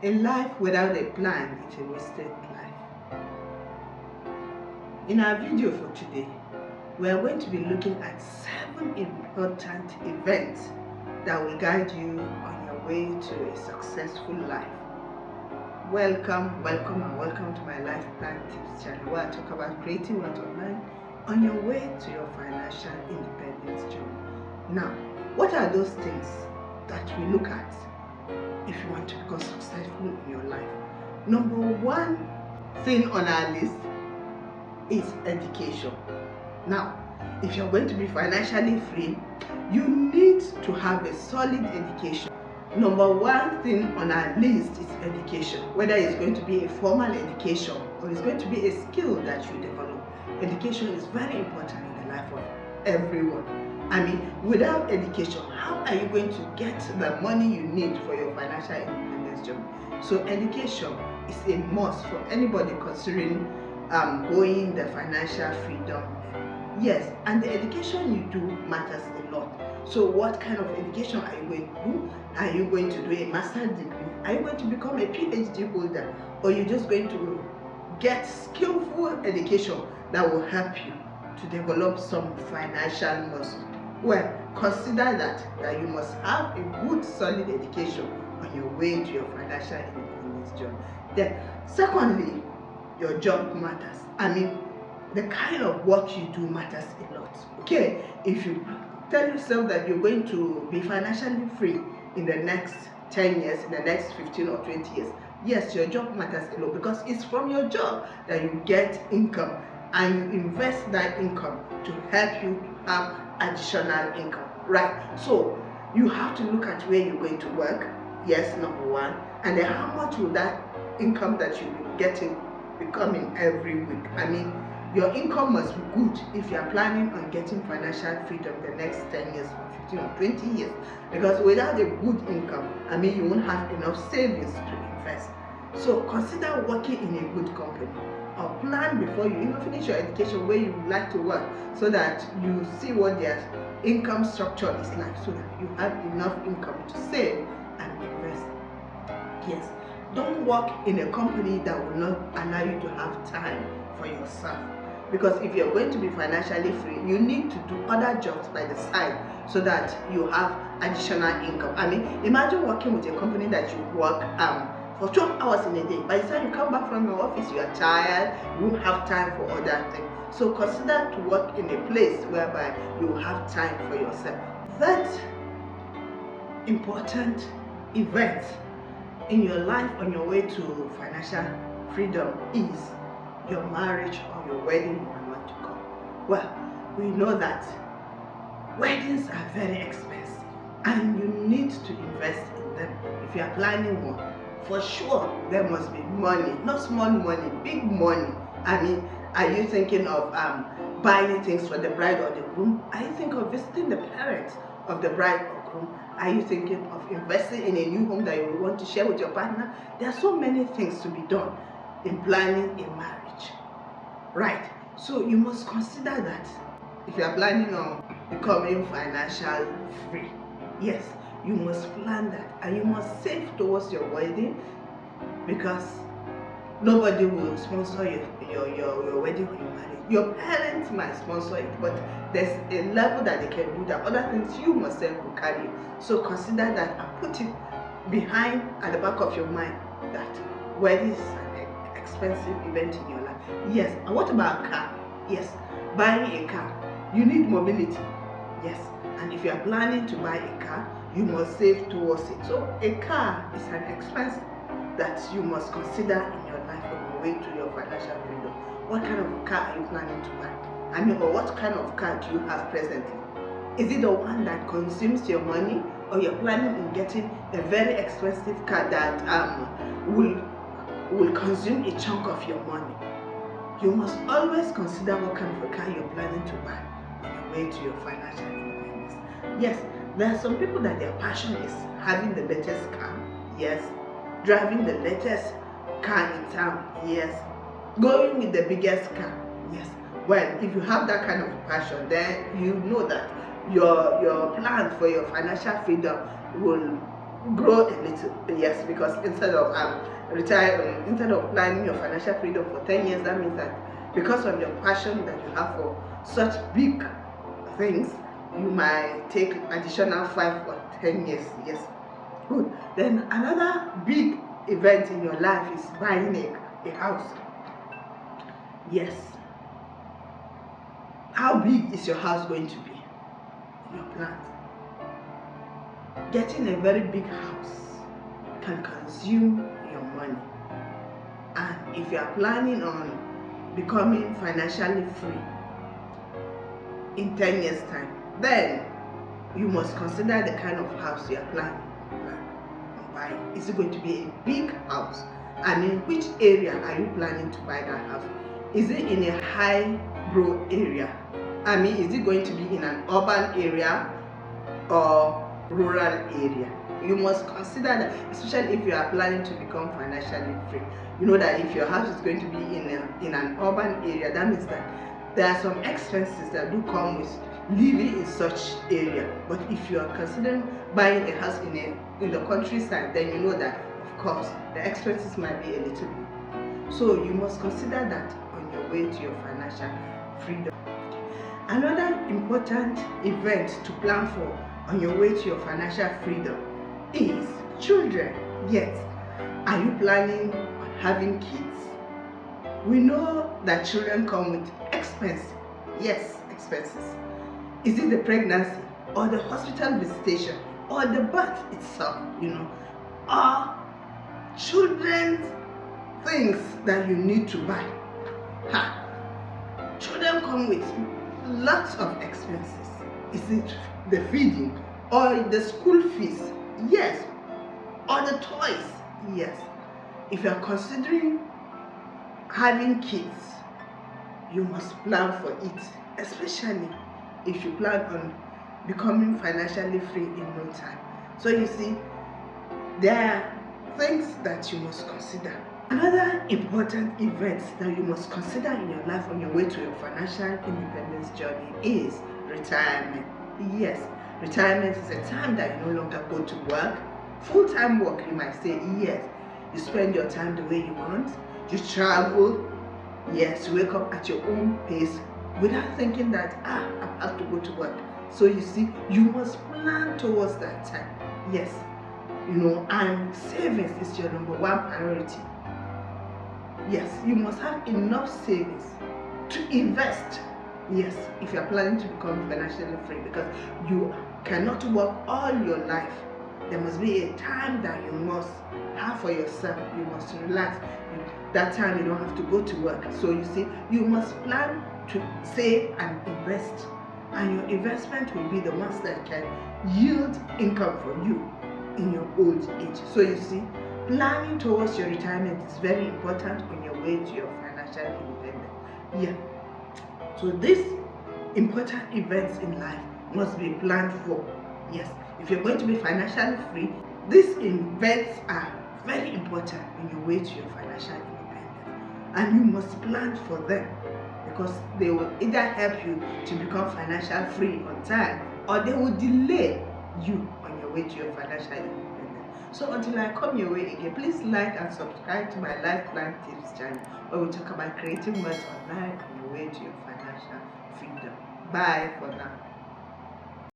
A life without a plan is a wasted life. In our video for today, we are going to be looking at 7 important events that will guide you on your way to a successful life. Welcome to my Life Plan Tips channel, where I talk about creating wealth online on your way to your financial independence journey. Now, what are those things that we look at if you want to become successful in your life? Number one thing on our list is education. Now, if you're going to be financially free, you need to have a solid education. Number one thing on our list is education, whether it's going to be a formal education or it's going to be a skill that you develop. Education is very important in the life of everyone. I mean, without education, how are you going to get the money you need for your financial independence journey? So education is a must for anybody considering going the financial freedom. Yes, and the education you do matters a lot. So what kind of education are you going to do? Are you going to do a master's degree? Are you going to become a PhD holder? Or you're just going to get skillful education that will help you to develop some financial muscle? Well, consider that you must have a good solid education on your way to your financial independence journey. Then secondly, your job matters. I mean, the kind of work you do matters a lot. Okay, if you tell yourself that you're going to be financially free in the next 10 years, in the next 15 or 20 years, yes, your job matters a lot, because it's from your job that you get income and you invest that income to help you to have additional income, right? So you have to look at where you're going to work, yes, number one, and then how much will that income that you'll be getting be coming every week. I mean, your income must be good if you are planning on getting financial freedom the next 10 years or 15 or 20 years. Because without a good income, I mean, you won't have enough savings to invest. So consider working in a good company, or plan before you even finish your education where you would like to work, so that you see what their income structure is like, so that you have enough income to save and invest. Yes, don't work in a company that will not allow you to have time for yourself. Because if you're going to be financially free, you need to do other jobs by the side so that you have additional income. I mean, imagine working with a company that you work for 12 hours in a day. By the time you come back from your office, you are tired, you won't have time for other things. So consider to work in a place whereby you have time for yourself. That important event in your life on your way to financial freedom is your marriage or your wedding, you want to call. Well, we know that weddings are very expensive and you need to invest in them. If you are planning one, for sure there must be money, not small money, big money. I mean, are you thinking of buying things for the bride or the groom? Are you thinking of visiting the parents of the bride or groom? Are you thinking of investing in a new home that you want to share with your partner? There are so many things to be done in planning a marriage, right? So you must consider that if you are planning on becoming financially free. Yes, you must plan that, and you must save towards your wedding, because nobody will sponsor your wedding when you marry. Your parents might sponsor it, but there's a level that they can do that. Other things you must self will carry. So consider that and put it behind at the back of your mind that wedding is an expensive event in your life. Yes, and what about a car? Yes, buying a car, you need mobility. Yes, and if you are planning to buy a car, you must save towards it. So a car is an expense that you must consider in your life on your way to your financial freedom. What kind of a car are you planning to buy? I mean, or what kind of car do you have presently? Is it the one that consumes your money, or you're planning on getting a very expensive car that will consume a chunk of your money? You must always consider what kind of a car you're planning to buy on your way to your financial independence. Yes, there are some people that their passion is having the latest car. Yes, driving the latest car in town. Yes, going with the biggest car. Yes. Well, if you have that kind of passion, then you know that your plan for your financial freedom will grow a little. Yes, because instead of instead of planning your financial freedom for 10 years, that means that because of your passion that you have for such big things, you might take additional 5 or 10 years. Yes, good. Then another big event in your life is buying a house. Yes. How big is your house going to be? Your plans. Getting a very big house can consume your money. And if you are planning on becoming financially free in 10 years time, then you must consider the kind of house you are planning on buying. Is it going to be a big house? And in which area are you planning to buy that house? Is it in a high brow area? I mean, is it going to be in an urban area or rural area? You must consider that, especially if you are planning to become financially free. You know that if your house is going to be in an urban area, that means that there are some expenses that do come with living in such area. But if you are considering buying a house in the countryside, then you know that of course the expenses might be a little bit. So you must consider that on your way to your financial freedom. Another important event to plan for on your way to your financial freedom is children. Yes, are you planning on having kids? We know that children come with expenses. Yes, expenses. Is it the pregnancy or the hospital visitation or the birth itself, or children's things that you need to buy? Children come with lots of expenses. Is it the feeding or the school fees? Yes. Or the toys? Yes. If you are considering having kids, you must plan for it, especially if you plan on becoming financially free in no time. So you see, there are things that you must consider. Another important event that you must consider in your life on your way to your financial independence journey is retirement. Yes, retirement is a time that you no longer go to work. Full-time work, you might say. Yes, you spend your time the way you want. You travel. Yes, you wake up at your own pace without thinking that I have to go to work. So you see, you must plan towards that time. Yes, and savings is your number one priority. Yes, you must have enough savings to invest. Yes, if you are planning to become financially free, because you cannot work all your life. There must be a time that you must have for yourself. You must relax. That time you don't have to go to work. So you see, you must plan to save and invest. And your investment will be the ones that can yield income for you in your old age. So you see, planning towards your retirement is very important on your way to your financial independence. Yeah. So these important events in life must be planned for. Yes. If you're going to be financially free, these events are very important on your way to your financial independence. And you must plan for them, because they will either help you to become financially free on time, or they will delay you on your way to your financial independence. So until I come your way again, please like and subscribe to my Life Plan Tips channel, where we talk about creating wealth online on your way to your financial freedom. Bye for now.